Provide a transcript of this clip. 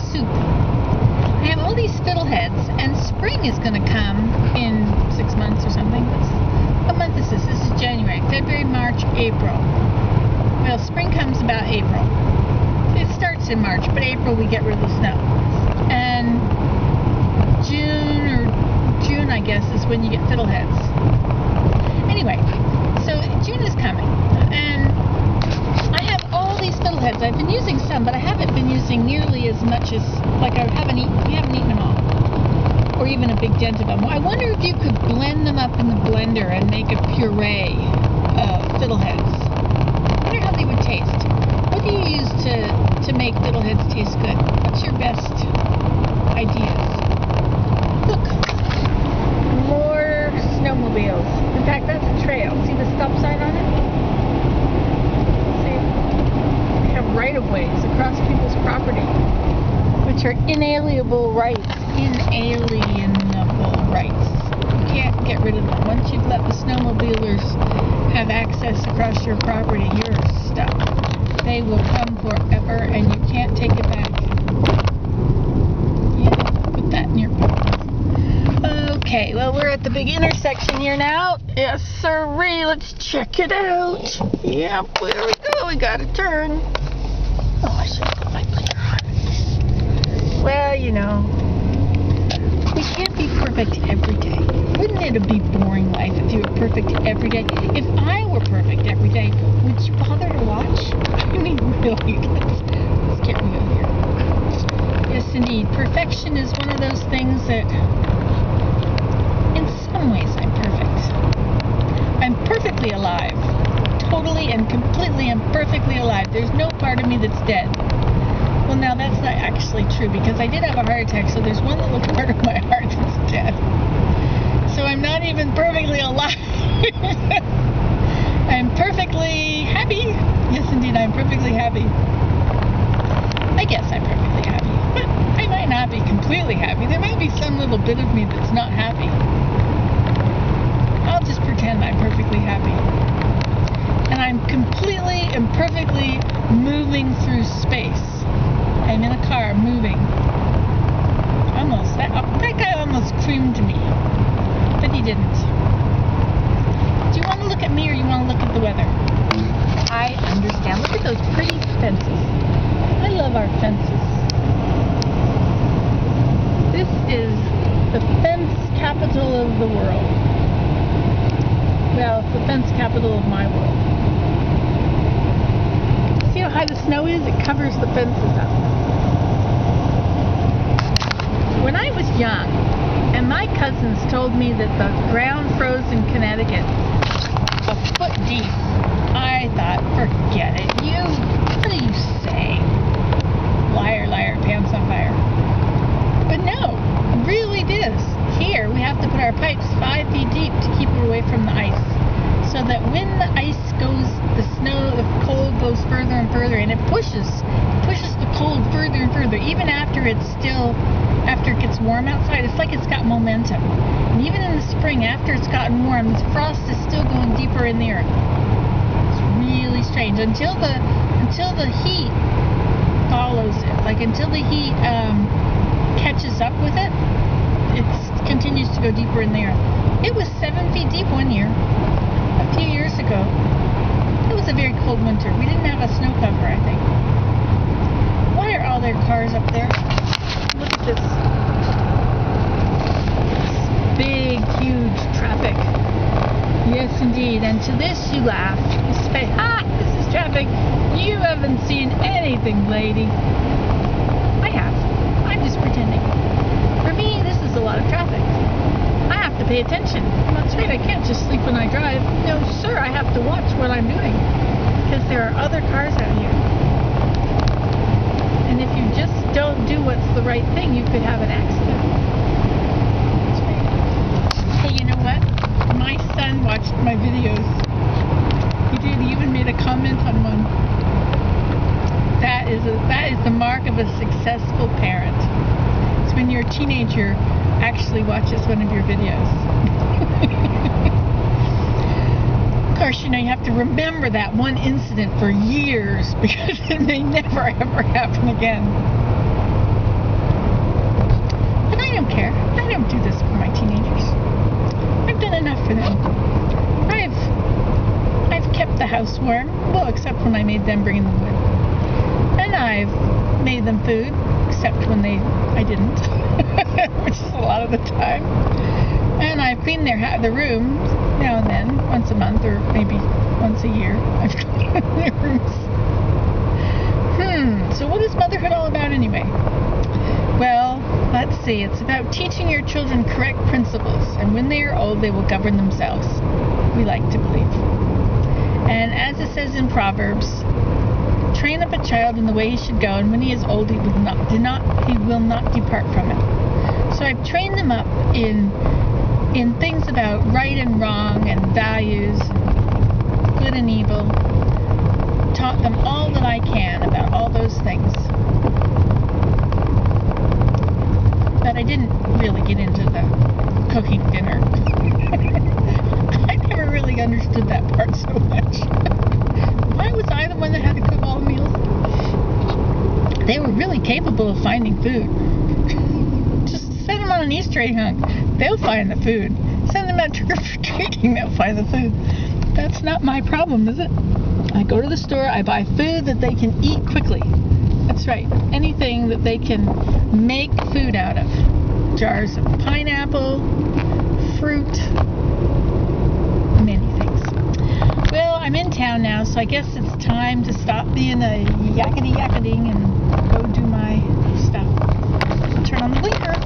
soup. I have all these fiddleheads, and spring is going to come in 6 months or something. What month is this? This is January, February, March, April. Well, spring comes about April. It starts in March, but April we get rid of the snow. And June, I guess, is when you get fiddleheads. Anyway, so June is coming, and I have all these fiddleheads. I've been using some, but I haven't been using nearly as much as, like, we haven't eaten them all, or even a big dent of them. I wonder if you could blend them up in the blender and make a puree of fiddleheads. I wonder how they would taste. What do you use to make fiddleheads taste good? What's your best ideas? Look, more snowmobiles. In fact, that's a trail. See the stop sign on it? See, they have right-of-ways across people's property, which are inalienable rights. Inalienable rights. You can't get rid of them. Once you've let the snowmobilers have access across your property, you're stuck. They will come forever, and you can't take it back. Yeah, put that in your pocket. Okay, well, we're at the big intersection here now. Yes, sirree, let's check it out. Yep, there we go. We got a turn. Oh, I should have put my blinker on. Well, you know, we can't be perfect every day. Wouldn't it be boring life if you were perfect every day? If I were perfect every day, would you bother to watch? I mean, really, let's get real here. Yes, indeed. Perfection is one of those things that, in some ways, I'm perfect. I'm perfectly alive. Totally and completely and perfectly alive. There's no part of me that's dead. Well, now that's not actually true, because I did have a heart attack, so there's one little part of my heart that's dead. So I'm not even perfectly alive. I'm perfectly happy. Yes, indeed, I'm perfectly happy. I guess I'm perfectly happy. But I might not be completely happy. There might be some little bit of me that's not happy. I'll just pretend I'm perfectly happy. And I'm completely and perfectly moving through space. I'm in a car moving. Almost. That guy almost creamed me. But he didn't. Do you want to look at me, or you want to look at the weather? I understand. Look at those pretty fences. I love our fences. This is the fence capital of the world. Well, it's the fence capital of my world. See how high the snow is? It covers the fences up. When I was young, and my cousins told me that the ground froze in Connecticut a foot deep, I thought, forget it. What are you saying? Liar, liar, pants on fire. But no, it really is. Here, we have to put our pipes 5 feet deep to keep it away from the ice. So that when the ice goes, the cold goes further and further, and it pushes the cold further and further, even after it gets warm outside. It's like it's got momentum. And even in the spring, after it's gotten warm, the frost is still going deeper in the earth. It's really strange until the heat follows it. Like until the heat catches up with it, it continues to go deeper in the earth. It was 7 feet deep one year. A few years ago. It was a very cold winter. We didn't have a snow cover, I think. Why are all their cars up there? Look at this. Big, huge traffic. Yes, indeed. And to this you laugh. You say, ha, this is traffic. You haven't seen anything, lady. I have. I'm just pretending. For me, this is a lot of traffic. I have to pay attention. That's right, I can't just sleep when I drive. No, sir, I have to watch what I'm doing, because there are other cars out here. And if you just don't do what's the right thing, you could have an accident. That's right. Hey, you know what? My son watched my videos. He did. He even made a comment on one. That is the mark of a successful parent. It's when your teenager actually watches one of your videos. Of course, you know, you have to remember that one incident for years, because it may never ever happen again. don't care. I don't do this for my teenagers. I've done enough for them. I've kept the house warm, well, except when I made them bring in the wood. And I've made them food, except when I didn't, which is a lot of the time. And I've cleaned their rooms now and then, once a month or maybe once a year. I've cleaned their rooms. So what is motherhood all about anyway? Well, let's see. It's about teaching your children correct principles, and when they are old, they will govern themselves. We like to believe. And as it says in Proverbs, train up a child in the way he should go, and when he is old, he will not depart from it. So I've trained them up in things about right and wrong and values, and good and evil. Taught them all that I can about all those things. But I didn't really get into the cooking dinner. I never really understood that part so much. Why was I the one that had to cook all the meals? They were really capable of finding food. Just send them on an Easter egg hunt. They'll find the food. Send them out trick-or-treating. They'll find the food. That's not my problem, is it? I go to the store, I buy food that they can eat quickly. That's right. Anything that they can make food out of. Jars of pineapple, fruit, many things. Well, I'm in town now, so I guess it's time to stop being a yakety-yakading and go do my stuff. Turn on the blinker.